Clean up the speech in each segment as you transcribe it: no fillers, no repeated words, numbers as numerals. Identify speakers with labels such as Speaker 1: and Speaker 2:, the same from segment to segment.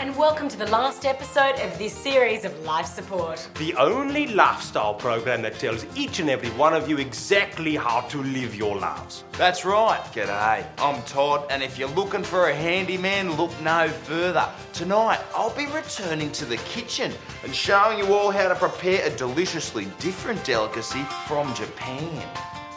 Speaker 1: and welcome to the last episode of this series of Life Support.
Speaker 2: The only lifestyle program that tells each and every one of you exactly how to live your lives.
Speaker 3: That's right. G'day, I'm Todd, and if you're looking for a handyman, look no further. Tonight, I'll be returning to the kitchen and showing you all how to prepare a deliciously different delicacy from Japan.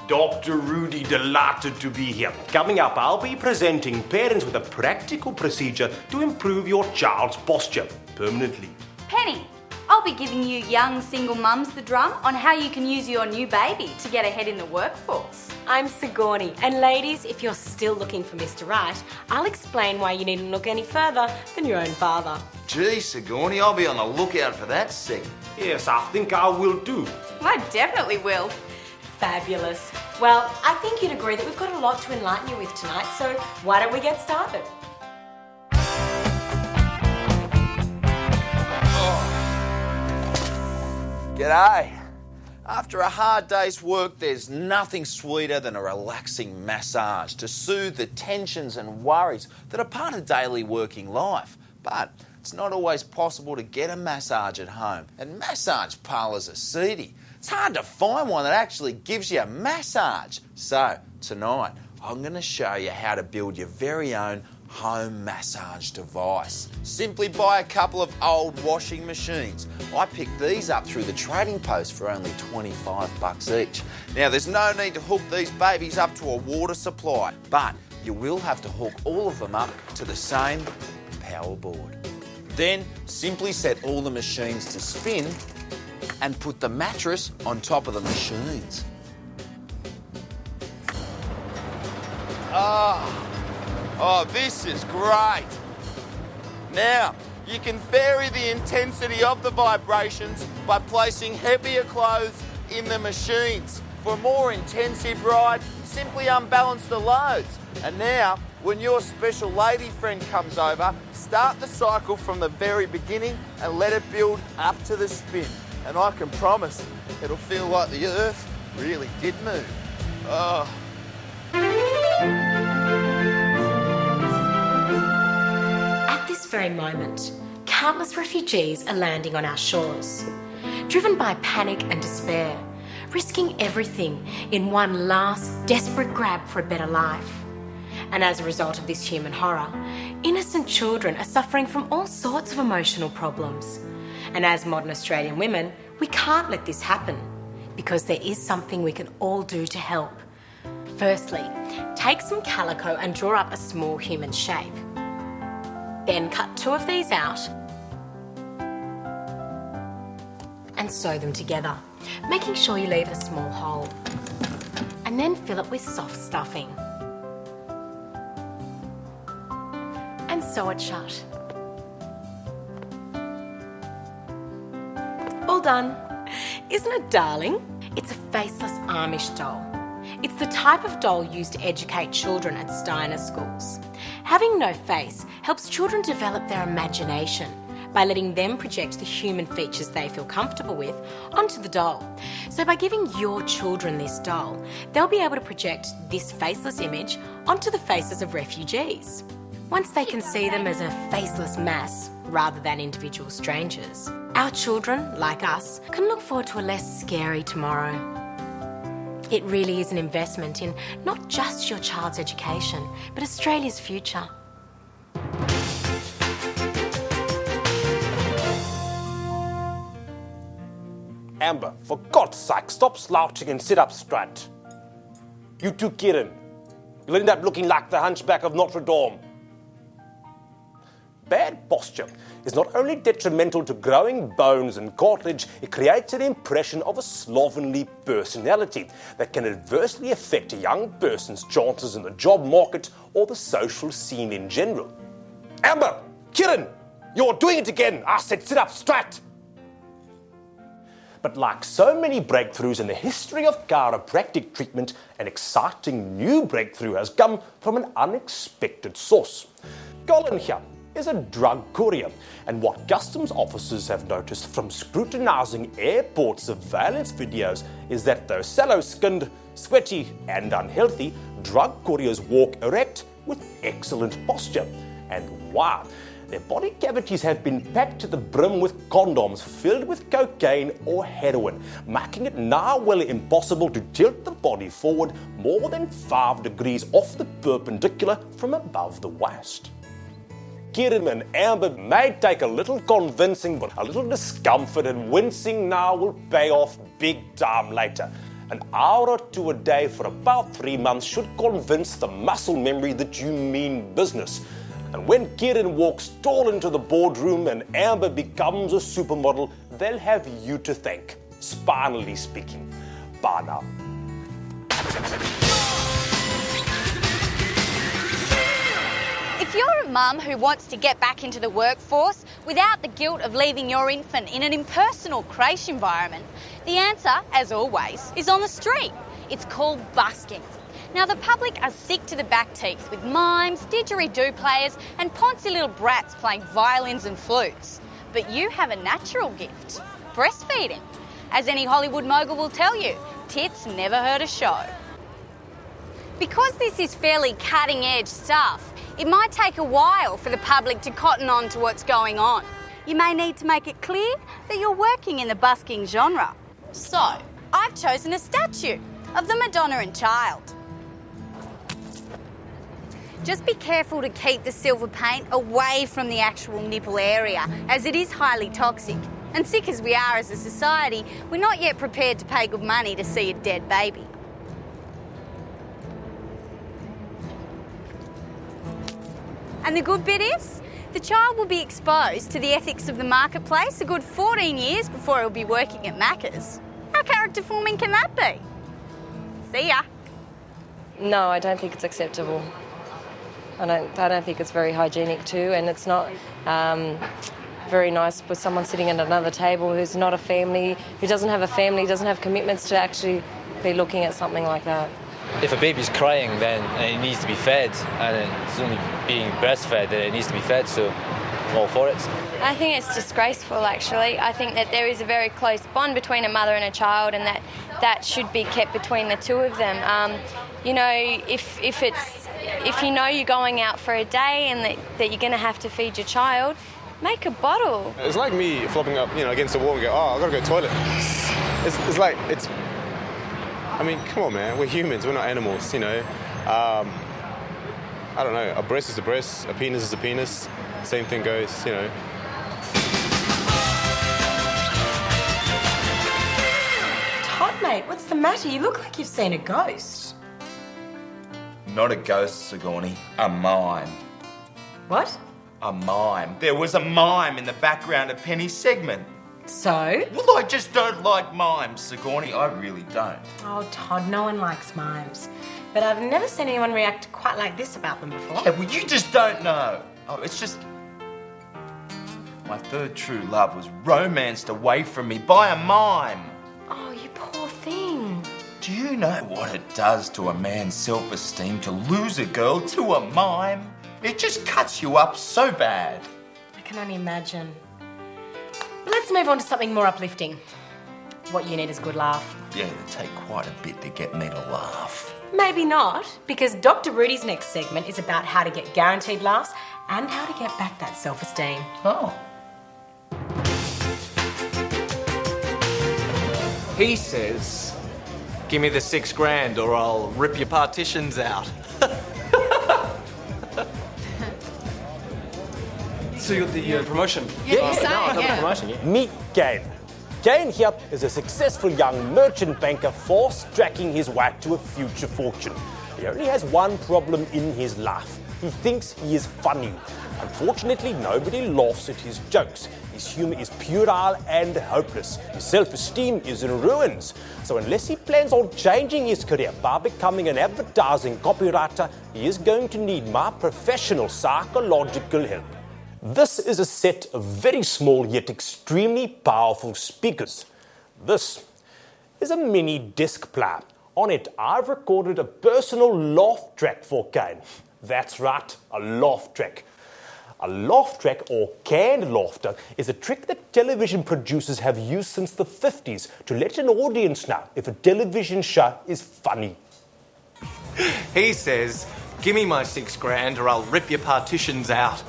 Speaker 2: Dr. Rudy, delighted to be here. Coming up, I'll be presenting parents with a practical procedure to improve your child's posture permanently.
Speaker 4: Penny, I'll be giving you young single mums the drum on how you can use your new baby to get ahead in the workforce.
Speaker 1: I'm Sigourney, and ladies, if you're still looking for Mr. Right, I'll explain why you needn't look any further than your own father.
Speaker 3: Gee, Sigourney, I'll be on the lookout for that segment.
Speaker 2: Yes, I think I will too.
Speaker 4: I definitely will.
Speaker 1: Fabulous. Well, I think you'd agree that we've got a lot to enlighten you with tonight, so why don't we get started?
Speaker 3: G'day. After a hard day's work, there's nothing sweeter than a relaxing massage to soothe the tensions and worries that are part of daily working life. But it's not always possible to get a massage at home, and massage parlours are seedy. It's hard to find one that actually gives you a massage. So, tonight, I'm going to show you how to build your very own home massage device. Simply buy a couple of old washing machines. I picked these up through the trading post for only $25 each. Now, there's no need to hook these babies up to a water supply, but you will have to hook all of them up to the same power board. Then, simply set all the machines to spin and put the mattress on top of the machines. Oh, this is great. Now, you can vary the intensity of the vibrations by placing heavier clothes in the machines. For a more intensive ride, simply unbalance the loads. And now, when your special lady friend comes over, start the cycle from the very beginning and let it build up to the spin. And I can promise it'll feel like the earth really did move. Oh.
Speaker 1: At this very moment, countless refugees are landing on our shores, driven by panic and despair, risking everything in one last desperate grab for a better life. And as a result of this human horror, innocent children are suffering from all sorts of emotional problems. And as modern Australian women, we can't let this happen, because there is something we can all do to help. Firstly, take some calico and draw up a small human shape. Then cut two of these out and sew them together, making sure you leave a small hole. And then fill it with soft stuffing. And sew it shut. All done. Isn't it darling? It's a faceless Amish doll. It's the type of doll used to educate children at Steiner schools. Having no face helps children develop their imagination by letting them project the human features they feel comfortable with onto the doll. So by giving your children this doll, they'll be able to project this faceless image onto the faces of refugees. Once they can see them as a faceless mass rather than individual strangers, our children, like us, can look forward to a less scary tomorrow. It really is an investment in not just your child's education, but Australia's future.
Speaker 2: Amber, for God's sake, stop slouching and sit up straight. You too, Kieran. You'll end up looking like the hunchback of Notre Dame. Bad posture is not only detrimental to growing bones and cartilage, it creates an impression of a slovenly personality that can adversely affect a young person's chances in the job market or the social scene in general. Amber! Kieran! You're doing it again! I said sit up straight! But like so many breakthroughs in the history of chiropractic treatment, an exciting new breakthrough has come from an unexpected source. Colin here is a drug courier, and what customs officers have noticed from scrutinizing airport surveillance videos is that though sallow-skinned, sweaty and unhealthy, drug couriers walk erect with excellent posture. And wow, Their body cavities have been packed to the brim with condoms filled with cocaine or heroin, making it now well impossible to tilt the body forward more than 5 degrees off the perpendicular from above the waist. Kieran and Amber may take a little convincing, but a little discomfort and wincing now will pay off big time later. An hour or 2 a day for about 3 months should convince the muscle memory that you mean business. And when Kieran walks tall into the boardroom and Amber becomes a supermodel, they'll have you to thank, spinally speaking. Bye now.
Speaker 4: If you're a mum who wants to get back into the workforce without the guilt of leaving your infant in an impersonal creche environment, the answer, as always, is on the street. It's called busking. Now, the public are sick to the back teeth with mimes, didgeridoo players and poncy little brats playing violins and flutes. But you have a natural gift, breastfeeding. As any Hollywood mogul will tell you, tits never hurt a show. Because this is fairly cutting-edge stuff, it might take a while for the public to cotton on to what's going on. You may need to make it clear that you're working in the busking genre. So, I've chosen a statue of the Madonna and Child. Just be careful to keep the silver paint away from the actual nipple area, as it is highly toxic. And sick as we are as a society, we're not yet prepared to pay good money to see a dead baby. And the good bit is, the child will be exposed to the ethics of the marketplace a good 14 years before he'll be working at Macca's. How character forming can that be? See ya.
Speaker 5: No, I don't think it's acceptable. I don't think it's very hygienic too, and it's not very nice with someone sitting at another table who's not a family, who doesn't have a family, doesn't have commitments to actually be looking at something like that.
Speaker 6: If a baby's crying, then it needs to be fed, and it's only being breastfed that it needs to be fed, so I'm all for it.
Speaker 7: I think it's disgraceful, actually. I think that there is a very close bond between a mother and a child, and that should be kept between the two of them. You know, if you know you're going out for a day and that you're going to have to feed your child, make a bottle.
Speaker 8: It's like me flopping up, against the wall and go, I've got to go to the toilet. I mean, come on, man. We're humans. We're not animals, I don't know. A breast is a breast. A penis is a penis. Same thing goes,
Speaker 1: Todd, mate, what's the matter? You look like you've seen a ghost.
Speaker 3: Not a ghost, Sigourney. A mime.
Speaker 1: What?
Speaker 3: A mime. There was a mime in the background of Penny's segment.
Speaker 1: So?
Speaker 3: Well, I just don't like mimes, Sigourney. I really don't.
Speaker 1: Oh, Todd, no one likes mimes. But I've never seen anyone react quite like this about them before.
Speaker 3: Yeah, well, you just don't know. Oh, it's just... My third true love was romanced away from me by a mime.
Speaker 1: Oh, you poor thing.
Speaker 3: Do you know what it does to a man's self-esteem to lose a girl to a mime? It just cuts you up so bad.
Speaker 1: I can only imagine. Let's move on to something more uplifting. What you need is a good laugh.
Speaker 3: Yeah, it'd take quite a bit to get me to laugh.
Speaker 1: Maybe not, because Dr. Rudy's next segment is about how to get guaranteed laughs and how to get back that self-esteem.
Speaker 3: Oh.
Speaker 9: He says, give me the $6,000 or I'll rip your partitions out. So you got the promotion?
Speaker 2: Meet Gain. Gain here is a successful young merchant banker fast-tracking his way to a future fortune. He only has one problem in his life. He thinks he is funny. Unfortunately, nobody laughs at his jokes. His humour is puerile and hopeless. His self-esteem is in ruins. So unless he plans on changing his career by becoming an advertising copywriter, he is going to need my professional psychological help. This is a set of very small yet extremely powerful speakers. This is a mini disc player. On it, I've recorded a personal laugh track for Kane. That's right, a laugh track. A laugh track, or canned laughter, is a trick that television producers have used since the 50s to let an audience know if a television show is funny.
Speaker 9: He says, give me my $6,000 or I'll rip your partitions out.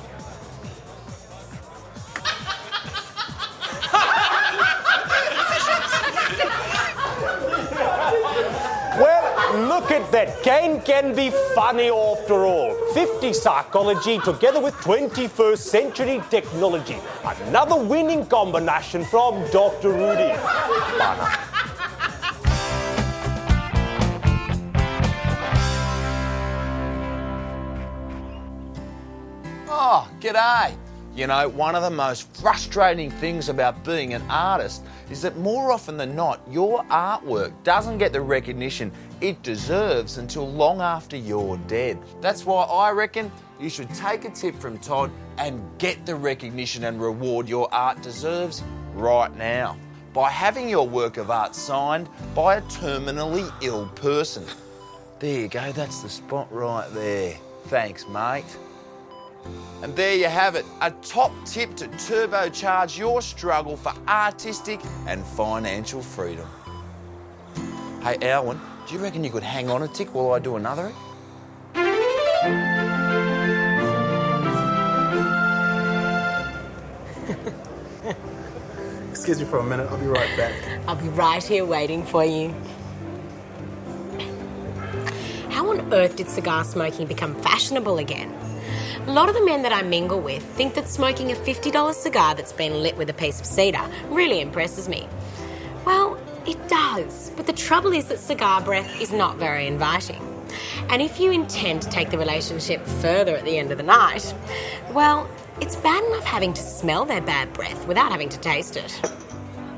Speaker 2: Look at that. Cane can be funny after all. 50 psychology together with 21st century technology. Another winning combination from Dr. Rudy. Bye.
Speaker 3: Oh, g'day. You know, one of the most frustrating things about being an artist is that more often than not, your artwork doesn't get the recognition it deserves until long after you're dead. That's why I reckon you should take a tip from Todd and get the recognition and reward your art deserves right now by having your work of art signed by a terminally ill person. There you go, that's the spot right there. Thanks, mate. And there you have it, a top tip to turbocharge your struggle for artistic and financial freedom. Hey, Alwyn, do you reckon you could hang on a tick while I do another?
Speaker 10: Excuse me for a minute, I'll be right back.
Speaker 1: I'll be right here waiting for you. How on earth did cigar smoking become fashionable again? A lot of the men that I mingle with think that smoking a $50 cigar that's been lit with a piece of cedar really impresses me. Well, it does, but the trouble is that cigar breath is not very inviting. And if you intend to take the relationship further at the end of the night, well, it's bad enough having to smell their bad breath without having to taste it.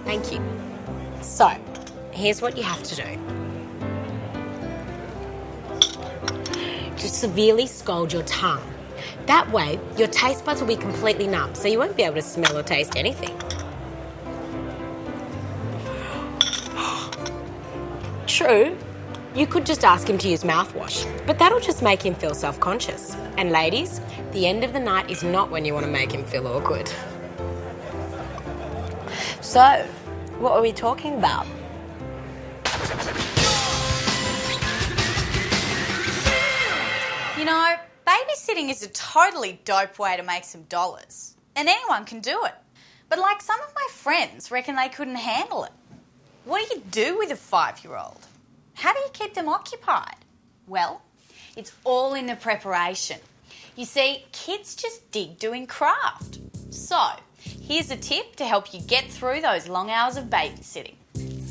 Speaker 1: Thank you. So, here's what you have to do. Just severely scald your tongue. That way, your taste buds will be completely numb, so you won't be able to smell or taste anything. True, you could just ask him to use mouthwash, but that'll just make him feel self-conscious. And ladies, the end of the night is not when you want to make him feel awkward. So, what are we talking about?
Speaker 4: You know, babysitting is a totally dope way to make some dollars. And anyone can do it. But like some of my friends reckon they couldn't handle it. What do you do with a 5-year-old? How do you keep them occupied? Well, it's all in the preparation. You see, kids just dig doing craft. So, here's a tip to help you get through those long hours of babysitting.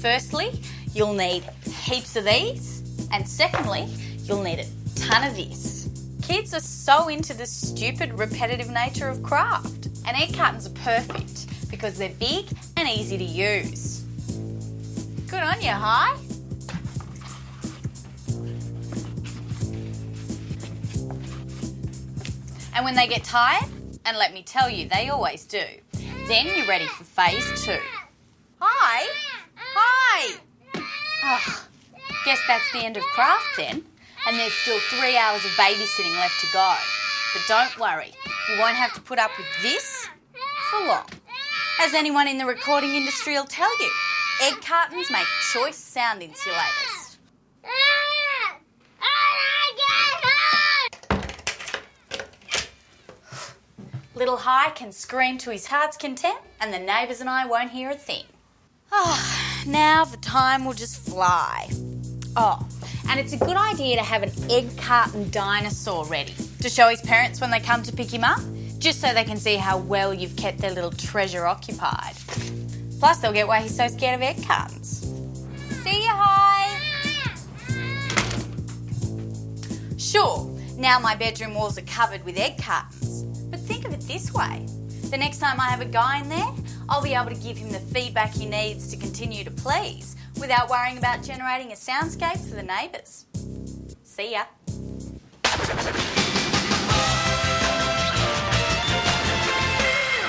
Speaker 4: Firstly, you'll need heaps of these. And secondly, you'll need a ton of this. Kids are so into the stupid, repetitive nature of craft. And egg cartons are perfect because they're big and easy to use. Good on you, Hi. And when they get tired, and let me tell you, they always do, then you're ready for phase 2. Hi! Hi! Oh, guess that's the end of craft then. And there's still 3 hours of babysitting left to go. But don't worry, you won't have to put up with this for long. As anyone in the recording industry will tell you, egg cartons make choice sound insulators. Little Hi can scream to his heart's content and the neighbours and I won't hear a thing. Oh, now the time will just fly. Oh, and it's a good idea to have an egg carton dinosaur ready to show his parents when they come to pick him up, just so they can see how well you've kept their little treasure occupied. Plus, they'll get why he's so scared of egg cartons. See ya, Hi! Sure, now my bedroom walls are covered with egg cartons, but think of it this way. The next time I have a guy in there, I'll be able to give him the feedback he needs to continue to please without worrying about generating a soundscape for the neighbours. See ya.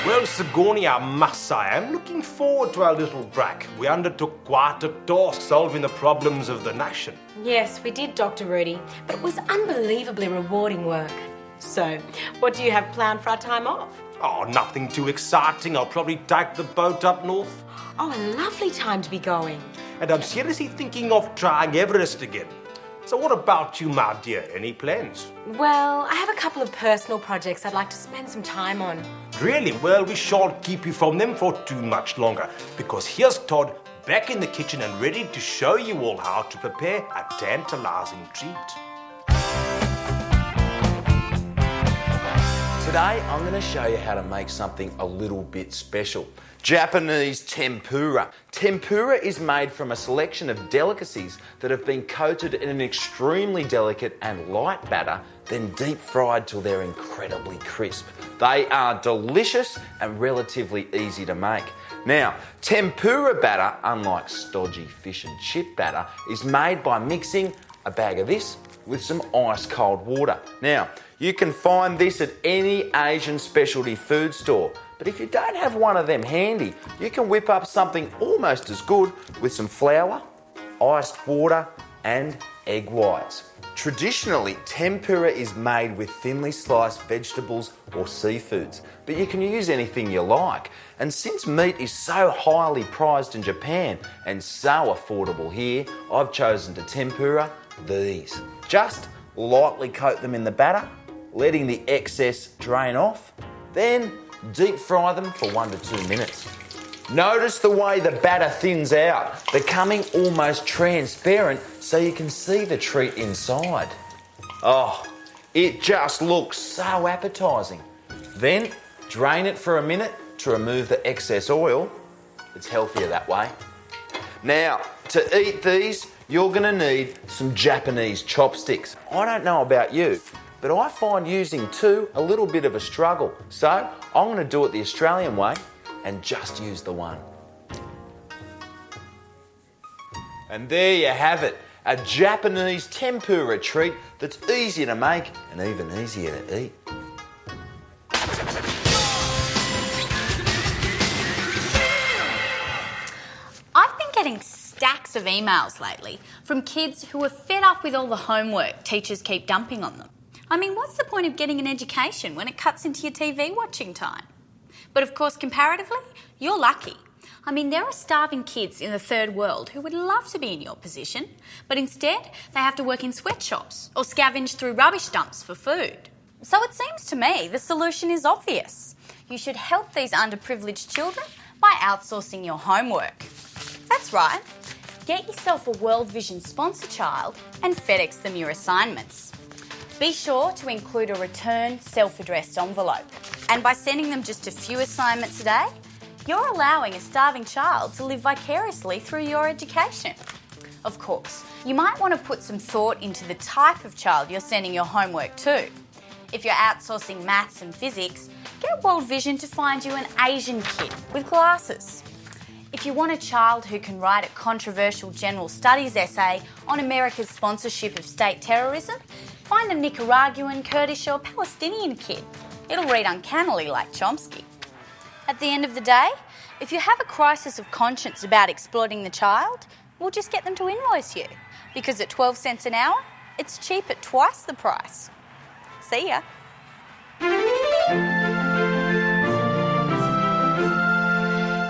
Speaker 2: Well, Sigourney, I must say, I'm looking forward to our little break. We undertook quite a task solving the problems of the nation.
Speaker 1: Yes, we did, Dr. Rudy, but it was unbelievably rewarding work. So, what do you have planned for our time off?
Speaker 2: Oh, nothing too exciting. I'll probably take the boat up north.
Speaker 1: Oh, a lovely time to be going.
Speaker 2: And I'm seriously thinking of trying Everest again. So what about you, my dear? Any plans?
Speaker 1: Well, I have a couple of personal projects I'd like to spend some time on.
Speaker 2: Really? Well, we shan't keep you from them for too much longer, because here's Todd back in the kitchen and ready to show you all how to prepare a tantalising treat.
Speaker 3: Today I'm going to show you how to make something a little bit special. Japanese tempura. Tempura is made from a selection of delicacies that have been coated in an extremely delicate and light batter, then deep fried till they're incredibly crisp. They are delicious and relatively easy to make. Now, tempura batter, unlike stodgy fish and chip batter, is made by mixing a bag of this with some ice cold water. Now, you can find this at any Asian specialty food store, but if you don't have one of them handy, you can whip up something almost as good with some flour, iced water and egg whites. Traditionally, tempura is made with thinly sliced vegetables or seafoods, but you can use anything you like. And since meat is so highly prized in Japan and so affordable here, I've chosen to tempura these. Just lightly coat them in the batter, letting the excess drain off, then deep fry them for 1 to 2 minutes. Notice the way the batter thins out, becoming almost transparent so you can see the treat inside. Oh, it just looks so appetising. Then drain it for a minute to remove the excess oil. It's healthier that way. Now, to eat these, you're going to need some Japanese chopsticks. I don't know about you, but I find using two a little bit of a struggle. So I'm going to do it the Australian way and just use the one. And there you have it, a Japanese tempura treat that's easy to make and even easier to eat.
Speaker 4: I've been getting stacks of emails lately from kids who are fed up with all the homework teachers keep dumping on them. I mean, what's the point of getting an education when it cuts into your TV watching time? But of course, comparatively, you're lucky. I mean, there are starving kids in the third world who would love to be in your position, but instead they have to work in sweatshops or scavenge through rubbish dumps for food. So it seems to me the solution is obvious. You should help these underprivileged children by outsourcing your homework. That's right. Get yourself a World Vision sponsor child and FedEx them your assignments. Be sure to include a return self-addressed envelope. And by sending them just a few assignments a day, you're allowing a starving child to live vicariously through your education. Of course, you might want to put some thought into the type of child you're sending your homework to. If you're outsourcing maths and physics, get World Vision to find you an Asian kid with glasses. If you want a child who can write a controversial general studies essay on America's sponsorship of state terrorism, find a Nicaraguan, Kurdish or Palestinian kid. It'll read uncannily like Chomsky. At the end of the day, if you have a crisis of conscience about exploiting the child, we'll just get them to invoice you. Because at 12 cents an hour, it's cheap at twice the price. See ya.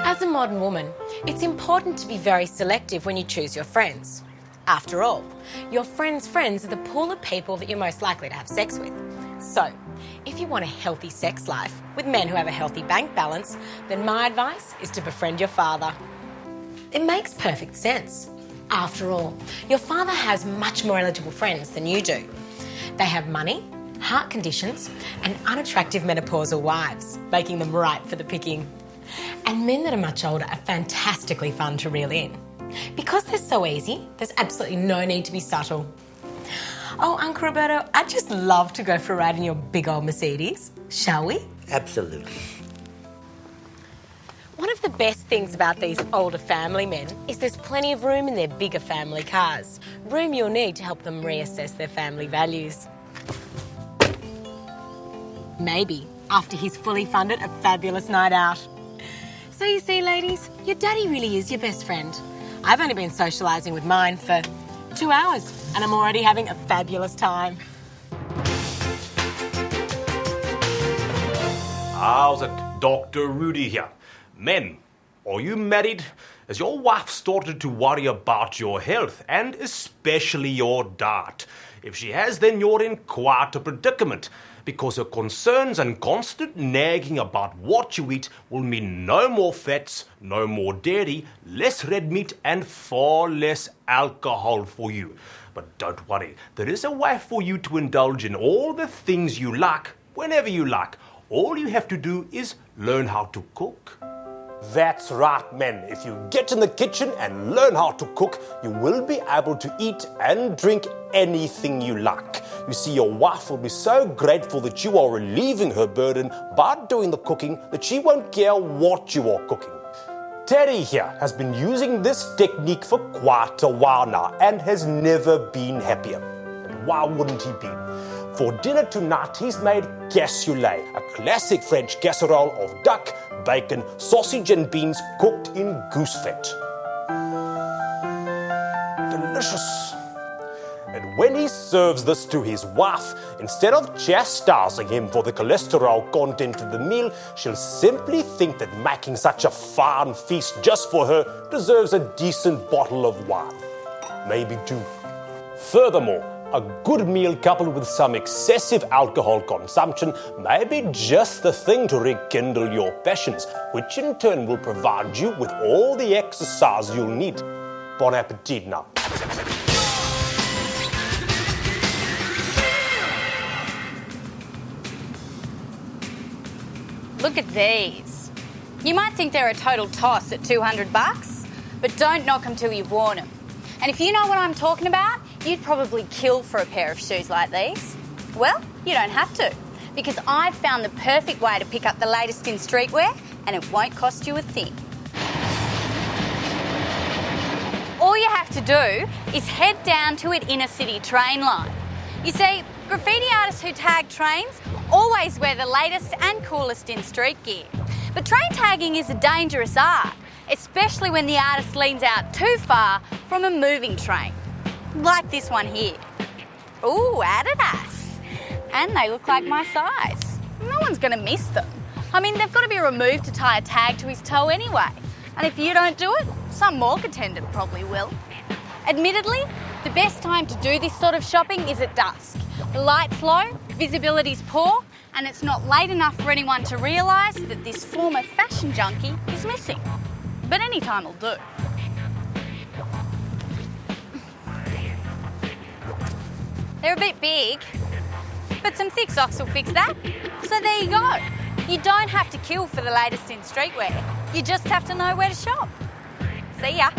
Speaker 1: As a modern woman, it's important to be very selective when you choose your friends. After all, your friends' friends are the pool of people that you're most likely to have sex with. So, if you want a healthy sex life with men who have a healthy bank balance, then my advice is to befriend your father. It makes perfect sense. After all, your father has much more eligible friends than you do. They have money, heart conditions, and unattractive menopausal wives, making them ripe for the picking. And men that are much older are fantastically fun to reel in. Because they're so easy, there's absolutely no need to be subtle. Oh, Uncle Roberto, I'd just love to go for a ride in your big old Mercedes. Shall we?
Speaker 11: Absolutely.
Speaker 1: One of the best things about these older family men is there's plenty of room in their bigger family cars. Room you'll need to help them reassess their family values. Maybe after he's fully funded a fabulous night out. So you see, ladies, your daddy really is your best friend. I've only been socialising with mine for 2 hours and I'm already having a fabulous time.
Speaker 2: How's it, Dr. Rudy here? Men, are you married? Has your wife started to worry about your health and especially your diet? If she has, then you're in quite a predicament. because her concerns and constant nagging about what you eat will mean no more fats, no more dairy, less red meat and far less alcohol for you. But don't worry, there is a way for you to indulge in all the things you like, whenever you like. All you have to do is learn how to cook. That's right, men. If you get in the kitchen and learn how to cook, you will be able to eat and drink anything you like. You see, your wife will be so grateful that you are relieving her burden by doing the cooking that she won't care what you are cooking. Terry here has been using this technique for quite a while now and has never been happier. And why wouldn't he be? For dinner tonight, he's made cassoulet, a classic French casserole of duck, bacon, sausage and beans cooked in goose fat. Delicious. And when he serves this to his wife, instead of chastising him for the cholesterol content of the meal, she'll simply think that making such a fine feast just for her deserves a decent bottle of wine. Maybe two. Furthermore, a good meal coupled with some excessive alcohol consumption may be just the thing to rekindle your passions, which in turn will provide you with all the exercise you'll need. Bon appetit now.
Speaker 4: Look at these. You might think they're a total toss at $200, but don't knock them till you've worn them. And if you know what I'm talking about, you'd probably kill for a pair of shoes like these. Well, you don't have to, because I've found the perfect way to pick up the latest in streetwear, and it won't cost you a thing. All you have to do is head down to an inner city train line. You see, graffiti artists who tag trains always wear the latest and coolest in street gear. But train tagging is a dangerous art, especially when the artist leans out too far from a moving train. Like this one here. Ooh, Adidas. And they look like my size. No one's going to miss them. I mean, they've got to be removed to tie a tag to his toe anyway. And if you don't do it, some morgue attendant probably will. Admittedly, the best time to do this sort of shopping is at dusk. The light's low, visibility's poor, and it's not late enough for anyone to realise that this former fashion junkie is missing. But any time will do. They're a bit big, but some thick socks will fix that. So there you go. You don't have to kill for the latest in streetwear. You just have to know where to shop. See ya.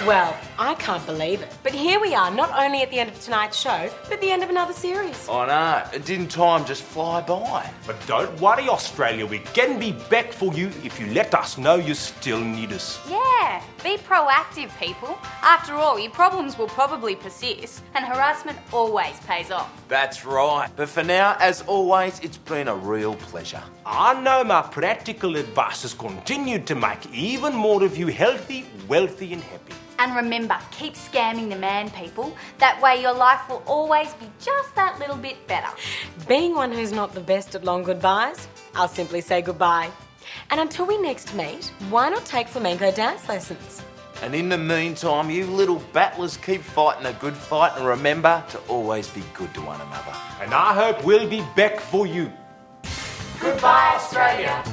Speaker 1: Well, I can't believe it. But here we are, not only at the end of tonight's show, but the end of another series.
Speaker 3: I know. Didn't time just fly by?
Speaker 2: But don't worry, Australia. We can be back for you if you let us know you still need us.
Speaker 4: Yeah, be proactive, people. After all, your problems will probably persist, and harassment always pays off.
Speaker 3: That's right. But for now, as always, it's been a real pleasure.
Speaker 2: I know my practical advice has continued to make even more of you healthy, wealthy and happy.
Speaker 4: And remember, keep scamming the man, people. That way your life will always be just that little bit better.
Speaker 1: Being one who's not the best at long goodbyes, I'll simply say goodbye. And until we next meet, why not take flamenco dance lessons?
Speaker 3: And in the meantime, you little battlers keep fighting a good fight and remember to always be good to one another.
Speaker 2: And I hope we'll be back for you.
Speaker 1: Goodbye, Australia.